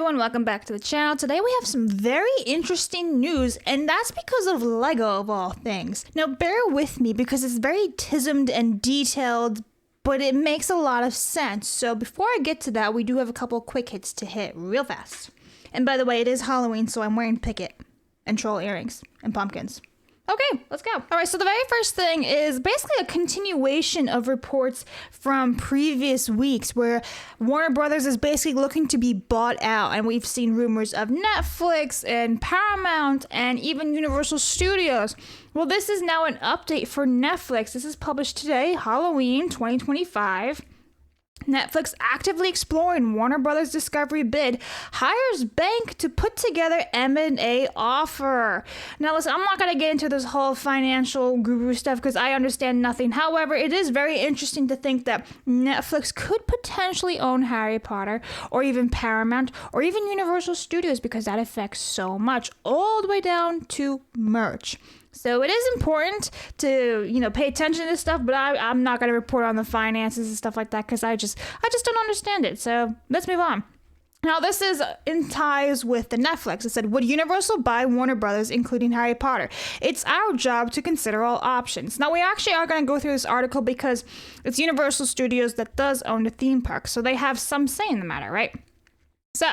everyone, welcome back to the channel. Today we have some very interesting news, and that's because of Lego of all things. Now bear with me because it's very tismed and detailed, but it makes a lot of sense. So before I get to that, we do have a couple quick hits to hit real fast. And by the way, it is Halloween, so I'm wearing Picket and troll earrings and pumpkins. Okay, let's go. All right, so the very first thing is basically a continuation of reports from previous weeks where Warner Brothers is basically looking to be bought out. And we've seen rumors of Netflix and Paramount and even Universal Studios. Well, this is now an update for Netflix. This is published today, Halloween 2025. Netflix actively exploring Warner Brothers Discovery bid, hires bank to put together M&A offer. Now listen, I'm not going to get into this whole financial guru stuff because I understand nothing. However, it is very interesting to think that Netflix could potentially own Harry Potter or even Paramount or even Universal Studios because that affects so much, all the way down to merch. So it is important to, pay attention to this stuff, but I'm not going to report on the finances and stuff like that because I just don't understand it. So let's move on. Now, this is in ties with the Netflix. It said, would Universal buy Warner Brothers, including Harry Potter? It's our job to consider all options. Now, we actually are going to go through this article because it's Universal Studios that does own the theme park, so they have some say in the matter, right? So,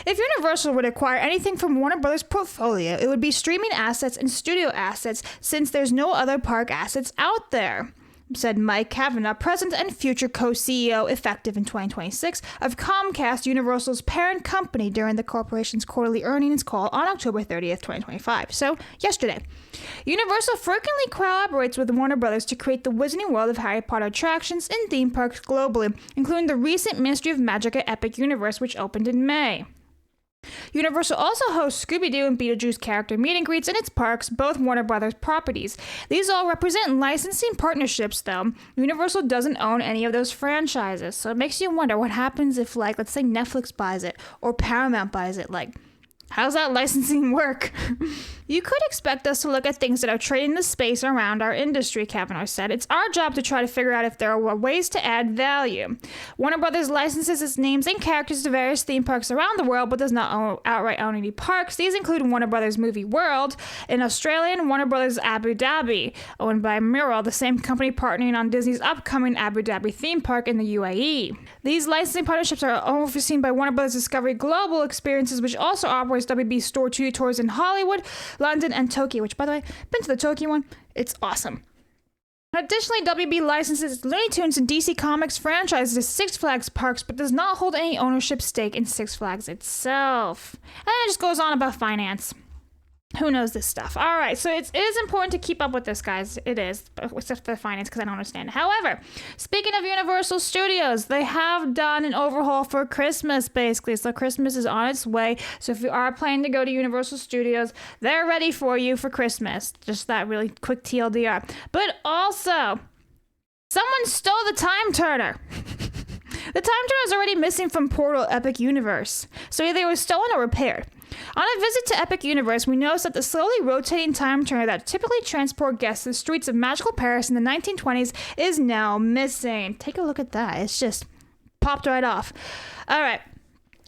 if Universal would acquire anything from Warner Brothers' portfolio, it would be streaming assets and studio assets since there's no other park assets out there, said Mike Kavanagh, present and future co-CEO effective in 2026 of Comcast, Universal's parent company, during the corporation's quarterly earnings call on October 30th, 2025. So, yesterday. Universal frequently collaborates with Warner Brothers to create the Wizarding World of Harry Potter attractions and theme parks globally, including the recent Ministry of Magic at Epic Universe, which opened in May. Universal also hosts Scooby-Doo and Beetlejuice character meet and greets in its parks, both Warner Brothers properties. These all represent licensing partnerships, though. Universal doesn't own any of those franchises, so it makes you wonder what happens if, let's say Netflix buys it or Paramount buys it. How's that licensing work? You could expect us to look at things that are trading the space around our industry, Kavanaugh said. It's our job to try to figure out if there are ways to add value. Warner Brothers licenses its names and characters to various theme parks around the world, but does not outright own any parks. These include Warner Brothers Movie World in Australia and Warner Brothers Abu Dhabi, owned by Mural, the same company partnering on Disney's upcoming Abu Dhabi theme park in the UAE. These licensing partnerships are overseen by Warner Brothers Discovery Global Experiences, which also operates WB Store 2 tours in Hollywood, London, and Tokyo, which, by the way, been to the Tokyo one. It's awesome. Additionally, WB licenses its Looney Tunes and DC Comics franchises to Six Flags parks, but does not hold any ownership stake in Six Flags itself. And then it just goes on about finance. Who knows this stuff? All right, so it is important to keep up with this, guys. It is, except for the finance, because I don't understand it. However, speaking of Universal Studios, they have done an overhaul for Christmas, basically. So Christmas is on its way. So if you are planning to go to Universal Studios, they're ready for you for Christmas. Just that really quick TLDR. But also, someone stole the Time Turner. The Time Turner is already missing from Portal Epic Universe. So either it was stolen or repaired. On a visit to Epic Universe, we noticed that the slowly rotating time turner that typically transport guests to the streets of magical Paris in the 1920s is now missing. Take a look at that. It's just popped right off. All right.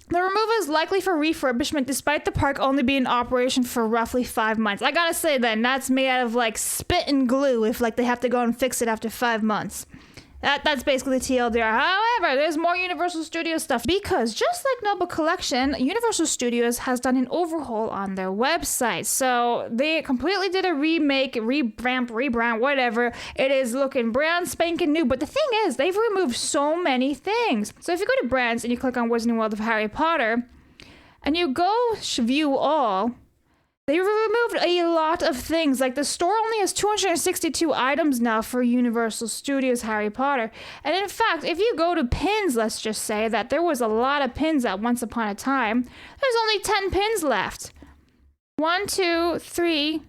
The removal is likely for refurbishment despite the park only being in operation for roughly 5 months. I gotta say then, that's made out of spit and glue if they have to go and fix it after 5 months. That's basically the TLDR. However, there's more Universal Studios stuff because just like Noble Collection, Universal Studios has done an overhaul on their website. So they completely did a remake, rebrand, whatever. It is looking brand spanking new. But the thing is, they've removed so many things. So if you go to brands and you click on Wizarding World of Harry Potter and you go view all, they removed a lot of things. The store only has 262 items now for Universal Studios Harry Potter. And in fact, if you go to pins, let's just say that there was a lot of pins at once upon a time. There's only 10 pins left. 1, 2, 3.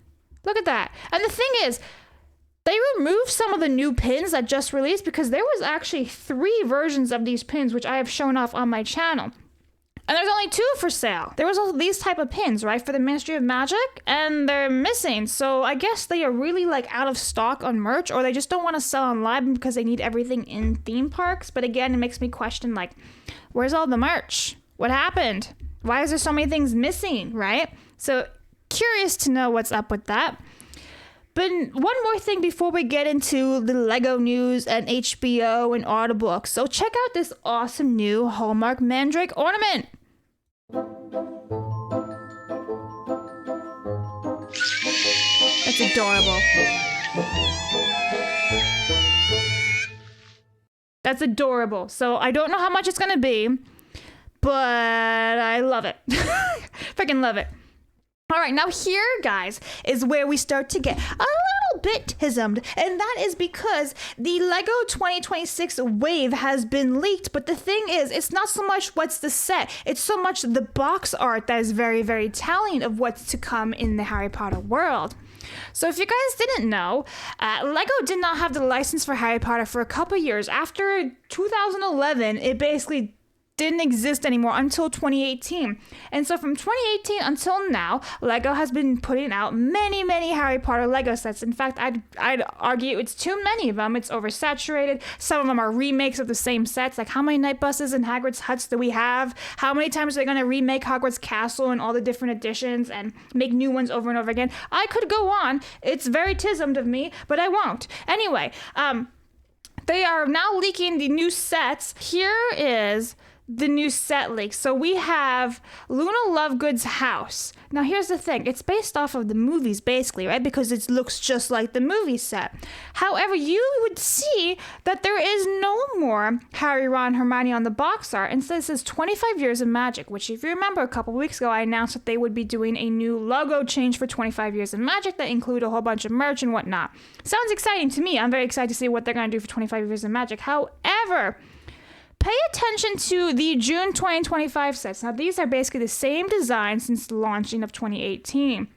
Look at that. And the thing is, they removed some of the new pins that just released because there was actually 3 versions of these pins, which I have shown off on my channel. And there's only 2 for sale. There was all these type of pins, right, for the Ministry of Magic, and they're missing. So I guess they are really out of stock on merch, or they just don't want to sell online because they need everything in theme parks. But again, it makes me question, where's all the merch? What happened? Why is there so many things missing, right? So curious to know what's up with that. But one more thing before we get into the Lego news and HBO and audiobooks. So check out this awesome new Hallmark Mandrake ornament. That's adorable. That's adorable. So I don't know how much it's going to be, but I love it. Freaking love it. All right, now here, guys, is where we start to get a little bit tismed, and that is because the Lego 2026 wave has been leaked, but the thing is, it's not so much what's the set, it's so much the box art that is very, very telling of what's to come in the Harry Potter world. So if you guys didn't know, Lego did not have the license for Harry Potter for a couple years. After 2011, it basically didn't exist anymore until 2018. And so from 2018 until now, Lego has been putting out many, many Harry Potter Lego sets. In fact, I'd argue it's too many of them. It's oversaturated. Some of them are remakes of the same sets. Like, how many night buses and Hagrid's huts do we have? How many times are they going to remake Hogwarts Castle and all the different editions and make new ones over and over again? I could go on. It's very tismed of me, but I won't. Anyway, they are now leaking the new sets. Here is the new set leak. So we have Luna Lovegood's house. Now here's the thing. It's based off of the movies basically, right? Because it looks just like the movie set. However, you would see that there is no more Harry, Ron, Hermione on the box art. Instead it says 25 Years of Magic, which if you remember a couple weeks ago, I announced that they would be doing a new logo change for 25 Years of Magic that include a whole bunch of merch and whatnot. Sounds exciting to me. I'm very excited to see what they're going to do for 25 Years of Magic. However, pay attention to the June 2025 sets. Now, these are basically the same design since the launching of 2018.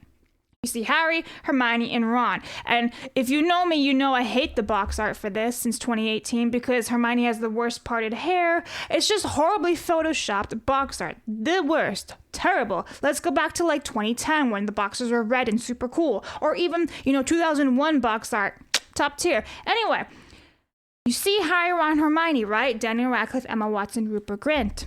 You see Harry, Hermione, and Ron. And if you know me, you know I hate the box art for this since 2018 because Hermione has the worst parted hair. It's just horribly photoshopped box art. The worst. Terrible. Let's go back to like 2010 when the boxes were red and super cool. Or even, 2001 box art. Top tier. Anyway, you see Harry, Ron, Hermione, right? Daniel Radcliffe, Emma Watson, Rupert Grint.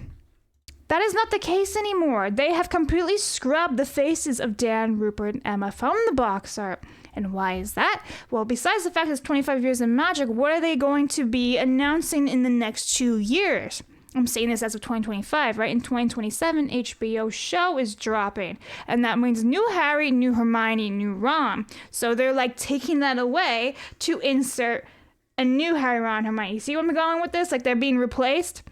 That is not the case anymore. They have completely scrubbed the faces of Dan, Rupert, and Emma from the box art. And why is that? Well, besides the fact that it's 25 Years of Magic, what are they going to be announcing in the next 2 years? I'm saying this as of 2025, right? In 2027, HBO show is dropping. And that means new Harry, new Hermione, new Ron. So they're like taking that away to insert a new Harry, Ron, Hermione. You see where I'm going with this? Like they're being replaced.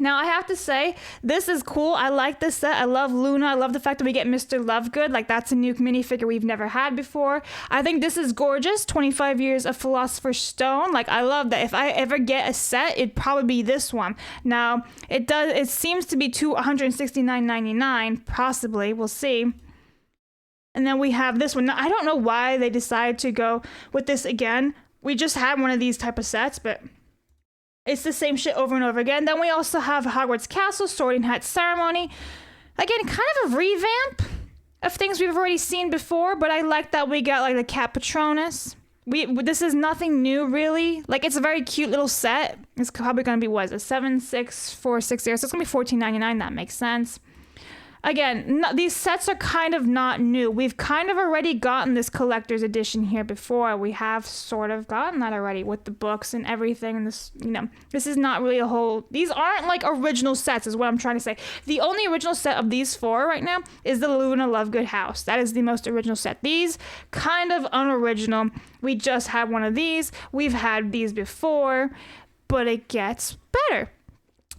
Now, I have to say, this is cool. I like this set. I love Luna. I love the fact that we get Mr. Lovegood. Like, that's a new minifigure we've never had before. I think this is gorgeous. 25 Years of Philosopher's Stone. Like, I love that. If I ever get a set, it'd probably be this one. Now, it seems to be $169.99, possibly. We'll see. And then we have this one. Now, I don't know why they decided to go with this again. We just had one of these type of sets, but it's the same shit over and over again. Then we also have Hogwarts Castle, Sorting Hat Ceremony. Again, kind of a revamp of things we've already seen before, but I like that we got like the Cat Patronus. This is nothing new, really. Like, it's a very cute little set. It's probably going to be, what is it, 76460. So it's going to be $14.99. That makes sense. Again, these sets are kind of not new. We've kind of already gotten this collector's edition here before. We have sort of gotten that already with the books and everything. And this, this is not really a whole... These aren't like original sets is what I'm trying to say. The only original set of these four right now is the Luna Lovegood house. That is the most original set. These, kind of unoriginal. We just had one of these. We've had these before, but it gets better.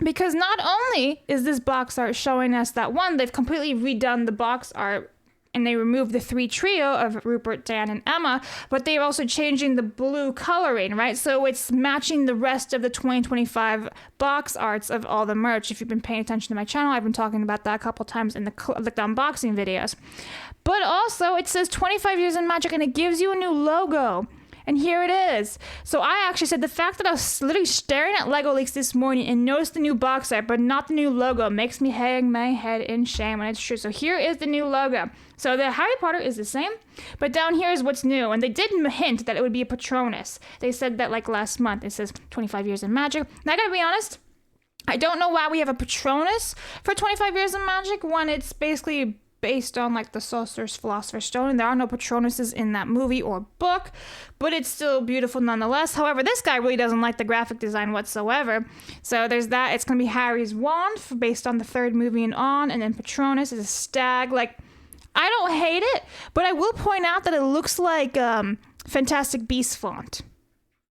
Because not only is this box art showing us that, one, they've completely redone the box art and they removed the three trio of Rupert, Dan, and Emma, but they're also changing the blue coloring, right? So it's matching the rest of the 2025 box arts of all the merch. If you've been paying attention to my channel, I've been talking about that a couple times in the unboxing videos. But also, it says 25 Years in Magic, and it gives you a new logo. And here it is. So I actually said the fact that I was literally staring at Lego Leaks this morning and noticed the new box art, but not the new logo, makes me hang my head in shame, and it's true. So here is the new logo. So the Harry Potter is the same, but down here is what's new. And they did hint that it would be a Patronus. They said that like last month. It says 25 Years in Magic. And I gotta be honest, I don't know why we have a Patronus for 25 Years of Magic when it's basically based on like the Sorcerer's Philosopher's Stone, and there are no Patronuses in that movie or book, but it's still beautiful nonetheless. However, this guy really doesn't like the graphic design whatsoever, so there's that. It's gonna be Harry's wand based on the third movie and on, and then Patronus is a stag. Like, I don't hate it, but I will point out that it looks like Fantastic Beasts font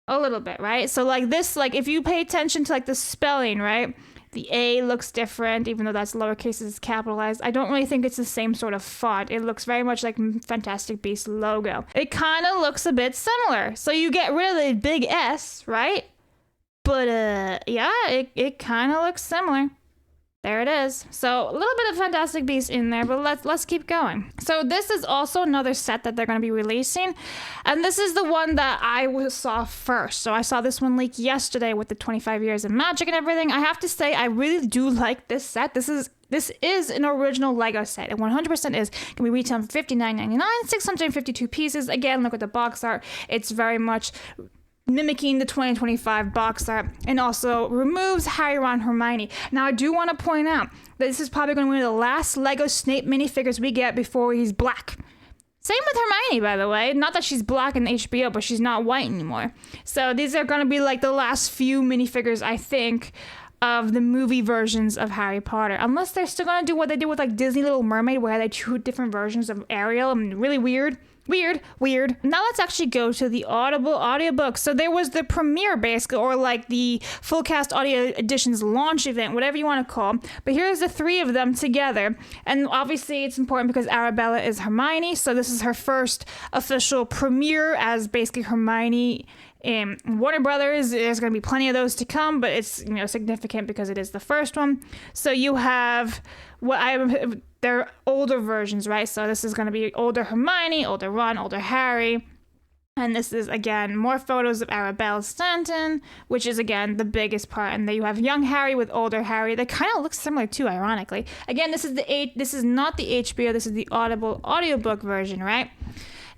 a little bit, right? So like this, like if you pay attention to like the spelling, right, the A looks different, even though that's lowercase, it's capitalized. I don't really think it's the same sort of font. It looks very much like Fantastic Beasts logo. It kind of looks a bit similar. So you get rid of the big S, right? But yeah, it kind of looks similar. There it is. So a little bit of Fantastic Beasts in there, but let's keep going. So this is also another set that they're going to be releasing, and this is the one that I saw first. So I saw this one leak yesterday with the 25 Years of Magic and everything. I have to say, I really do like this set. This is an original Lego set. It 100% is. Can be retailed for $59.99, 652 pieces. Again, look at the box art. It's very much mimicking the 2025 box art, and also removes Harry, Ron, Hermione. Now, I do want to point out that this is probably going to be one of the last Lego Snape minifigures we get before he's black. Same with Hermione, by the way. Not that she's black in HBO, but she's not white anymore. So these are going to be like the last few minifigures, I think, of the movie versions of Harry Potter. Unless they're still going to do what they did with like Disney Little Mermaid, where they had 2 different versions of Ariel. Really weird. Now let's actually go to the Audible audiobook. So there was the premiere, basically, or like the full cast audio editions launch event, whatever you want to call. But here's the 3 of them together. And obviously it's important because Arabella is Hermione. So this is her first official premiere as basically Hermione in Warner Brothers. There's going to be plenty of those to come, but it's, significant because it is the first one. So you have they're older versions, right? So this is going to be older Hermione, older Ron, older Harry. And this is, again, more photos of Arabella Stanton, which is, again, the biggest part. And then you have young Harry with older Harry. They kind of look similar, too, ironically. Again, this is not the HBO. This is the Audible audiobook version, right?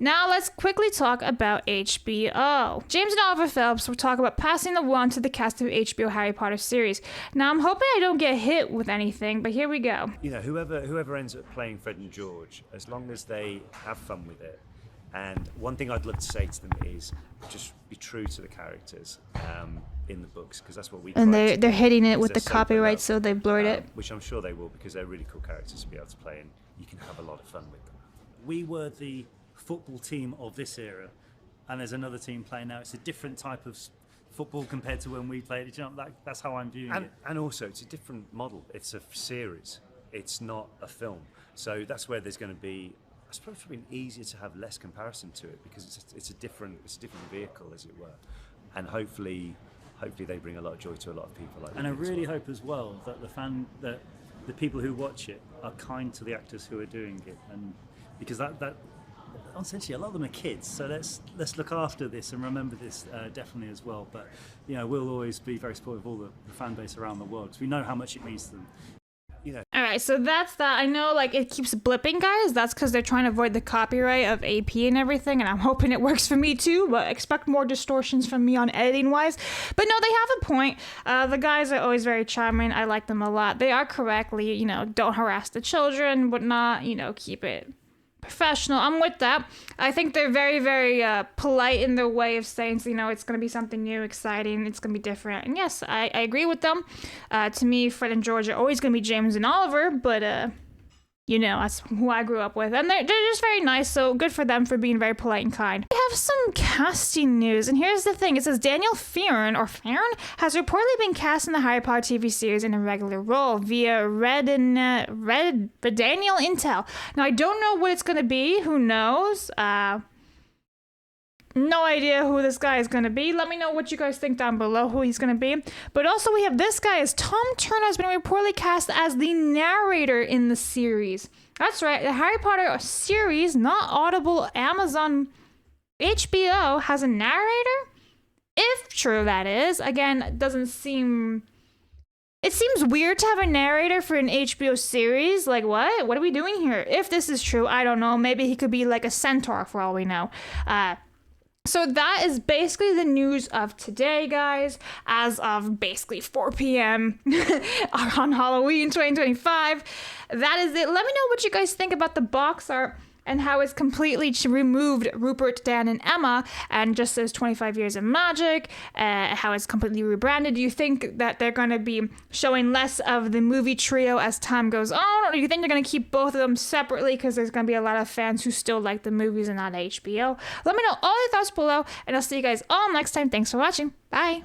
Now let's quickly talk about HBO. James and Oliver Phelps will talk about passing the wand to the cast of HBO Harry Potter series. Now I'm hoping I don't get hit with anything, but here we go. Whoever ends up playing Fred and George, as long as they have fun with it. And one thing I'd love to say to them is just be true to the characters in the books, because that's what we. And they're hitting it with the copyright, so they blurred it. Which I'm sure they will, because they're really cool characters to be able to play, and you can have a lot of fun with them. We were the football team of this era, and there's another team playing now. It's a different type of football compared to when we played it. That's how I'm viewing it. And also, it's a different model. It's a series. It's not a film. So that's where there's going to be, I suppose, it's been easier to have less comparison to it, because it's a different vehicle, as it were. And hopefully they bring a lot of joy to a lot of people. And I really hope as well that the people who watch it are kind to the actors who are doing it, and because that essentially a lot of them are kids, so let's look after this and remember this definitely as well. But we'll always be very supportive of all the fan base around the world, because we know how much it means to them. All right, so that's that. I know, like, it keeps blipping, guys. That's because they're trying to avoid the copyright of AP and everything, and I'm hoping it works for me too, but expect more distortions from me on editing wise. But no, they have a point. The guys are always very charming. I like them a lot. They are correctly, don't harass the children, whatnot, keep it professional. I'm with that. I think they're very, very polite in their way of saying, it's going to be something new, exciting, it's going to be different. And yes, I agree with them. To me, Fred and George are always going to be James and Oliver, but that's who I grew up with. And they're just very nice, so good for them for being very polite and kind. We have some casting news, and here's the thing. It says Daniel Fearon has reportedly been cast in the Harry Potter TV series in a regular role via Daniel Intel. Now, I don't know what it's going to be. Who knows? No idea who this guy is going to be. Let me know what you guys think down below, who he's going to be. But also we have this guy, as Tom Turner has been reportedly cast as the narrator in the series. That's right, the Harry Potter series, not Audible, Amazon, HBO, has a narrator? If true, that is. Again, it doesn't seem... It seems weird to have a narrator for an HBO series. Like, what? What are we doing here? If this is true, I don't know. Maybe he could be like a centaur for all we know. So that is basically the news of today, guys, as of basically 4 p.m. on Halloween 2025. That is it. Let me know what you guys think about the box art and how it's completely removed Rupert, Dan, and Emma and just says 25 years of magic, how it's completely rebranded. Do you think that they're going to be showing less of the movie trio as time goes on, or do you think they're going to keep both of them separately because there's going to be a lot of fans who still like the movies and not HBO? Let me know all your thoughts below, and I'll see you guys all next time. Thanks for watching. Bye.